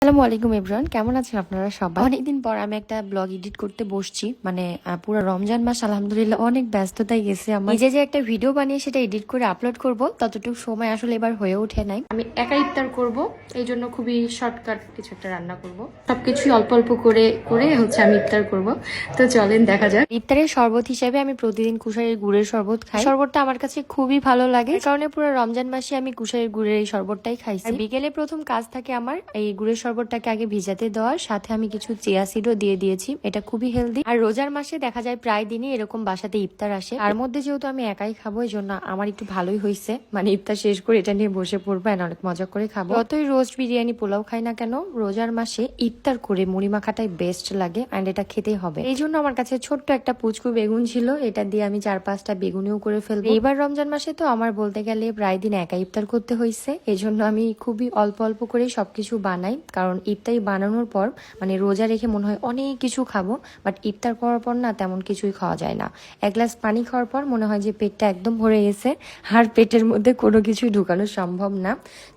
আসসালামু আলাইকুম এভরিওয়ান, কেমন আছেন আপনারা সবাই? অনেকদিন পর আমি একটা ব্লগ এডিট করতে বসছি। পুরো রমজান মাস আলহামদুলিল্লাহ অনেক ব্যস্ততায় গেছে আমার। নিজে যে একটা ভিডিও বানিয়ে সেটা এডিট করে আপলোড করব ততটুকু সময় আসলে এবার হয়ে ওঠে নাই। আমি একা ইফতার করব, এই জন্য খুবই শর্টকাট কিছু একটা রান্না করব। সবকিছুই অল্প অল্প করে করে আমি ইফতার করব। তো চলেন দেখা যাক। ইফতারের শরবত হিসেবে আমি প্রতিদিন কুশারির গুড়ের শরবত খাই। শরবতটা আমার কাছে খুবই ভালো লাগে, কারণ পুরো রমজান মাসে আমি কুশারির গুড়ের এই শরবতটাই খাইছি। বিকেলে প্রথম কাজ থাকে আমার এই গুড়ের শরবতটাকে আগে ভিজাতে দেওয়ার, সাথে আমি কিছু চিয়া সিডও দিয়ে দিয়েছি। এটা খুবই হেলদি। আর রোজার মাসে দেখা যায় প্রায় দিনই এরকম বাসাতে ইফতার আসে। আর মধ্যে যেহেতু আমি একাই খাবো, এই জন্য আমার একটু ভালোই হয়েছে। ইফতার শেষ করে এটা নিয়ে বসে পড়বো, অনেক মজা করে খাবো। যতই রোস্ট বিরিয়ানি পোলাও খাই না কেন, রোজার মাসে ইফতার করে মুড়ি মাখাটাই বেস্ট লাগে, অ্যান্ড এটা খেতেই হবে। এই জন্য আমার কাছে ছোট্ট একটা পুচকু বেগুন ছিল, এটা দিয়ে আমি 4-5টা বেগুনিও করে ফেলবো। এইবার রমজান মাসে তো আমার বলতে গেলে প্রায় দিন একা ইফতার করতে হয়েছে, এই জন্য আমি খুবই অল্প অল্প করে সবকিছু বানাই। কারণ ইফতারি বানানোর পর রোজা রেখে মনে হয় অনেক কিছু খাবো, বাট ইফতার করার পর না তেমন কিছুই খাওয়া যায় না। এক গ্লাস পানি খাওয়ার পর মনে হয় যে পেটটা একদম ভরে গেছে, আর পেটের মধ্যে কোনো কিছুই ঢুকানো সম্ভব না।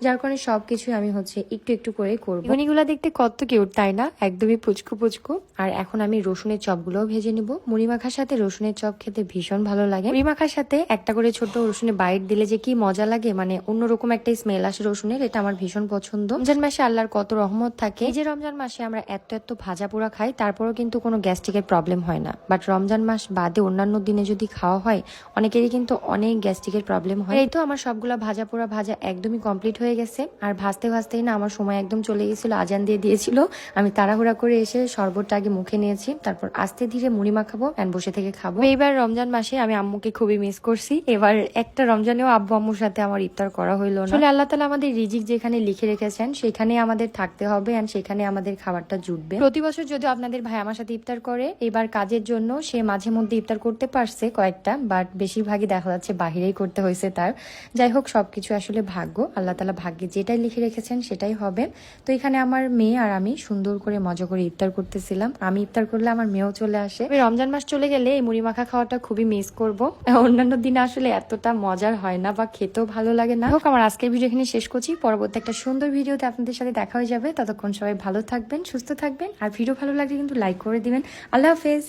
যার কারণে সবকিছুই আমি একটু একটু করে করবো। বেগুনিগুলা দেখতে কত কিউট, তাই না? একদমই পুচকু পুচকু। আর এখন আমি রসুনের চপগুলোও ভেজে নিব। মুড়ি মাখার সাথে রসুনের চপ খেতে ভীষণ ভালো লাগে। মুড়ি মাখার সাথে একটা করে ছোট রসুনের বাইট দিলে যে কি মজা লাগে, অন্যরকম একটা স্মেল আসে রসুনের, এটা আমার ভীষণ পছন্দ। রমজান মাসে আল্লাহর কত রহমত থাকে। এই যে রমজান মাসে আমরা এত ভাজা পোড়া খাই, তারপরও কিন্তু কোনো গ্যাস্ট্রিকের প্রবলেম হয় না। বাট রমজান মাস বাদে অন্যান্য দিনে যদি খাওয়া হয়, অনেকেরই কিন্তু অনেক গ্যাস্ট্রিকের প্রবলেম হয়। এই তো আমার সবগুলা ভাজা পোড়া ভাজা একদমই কমপ্লিট হয়ে গেছে। আর ভাজতে ভাজতেই না আমার সময় একদম চলে গেছিল, আজান দিয়ে দিয়েছিল। আমি তাড়াহুড়া করে এসে শরবতটা আগে মুখে নিয়েছি, তারপর আস্তে ধীরে মুড়ি মাখাবো এন্ড বসে থেকে খাবো। এইবার রমজান মাসে আমি আম্মুকে খুবই মিস করছি। এবার একটা রমজানেও আব্বু আম্মুর সাথে আমার ইফতার করা হইলো না। আসলে আল্লাহ তাআলা আমাদের রিজিক যেখানে লিখে রেখেছেন সেখানে আমাদের থাকতে হবে, এন্ড সেখানে আমাদের খাবারটা জুটবে। প্রতি বছর যদি আপনাদের ভাই আমার সাথে ইফতার করে, এবার কাজের জন্য সে মাঝে মধ্যে ইফতার করতে পারছে কয়েকটা, বাট বেশিরভাগই দেখা যাচ্ছে বাহিরেই করতে হয়েছে তার। যাই হোক, সবকিছু আসলে ভাগ্য, আল্লাহ তাআলা ভাগ্যে যেটাই লিখে রেখেছেন সেটাই হবে। তো এখানে আমার মেয়ে আর আমি সুন্দর করে মজা করে ইফতার করতেছিলাম। আমি ইফতার করলে আমার মেয়েও চলে আসে। রমজান মাস চলে গেলে এই মুড়ি মাখা খাওয়াটা খুবই মিস করব। অন্যান্য দিনে আসলে এতটা মজার হয় না বা খেতেও ভালো লাগে না। হোক, আমার আজকের ভিডিও এখানে শেষ করছি। পরবর্তী একটা সুন্দর ভিডিওতে আপনাদের সাথে দেখা হয়ে যাবে। ততক্ষণ সবাই ভালো থাকবেন, সুস্থ থাকবেন, আর ভিডিও ভালো লাগলে কিন্তু লাইক করে দিবেন। আল্লাহ হাফেজ।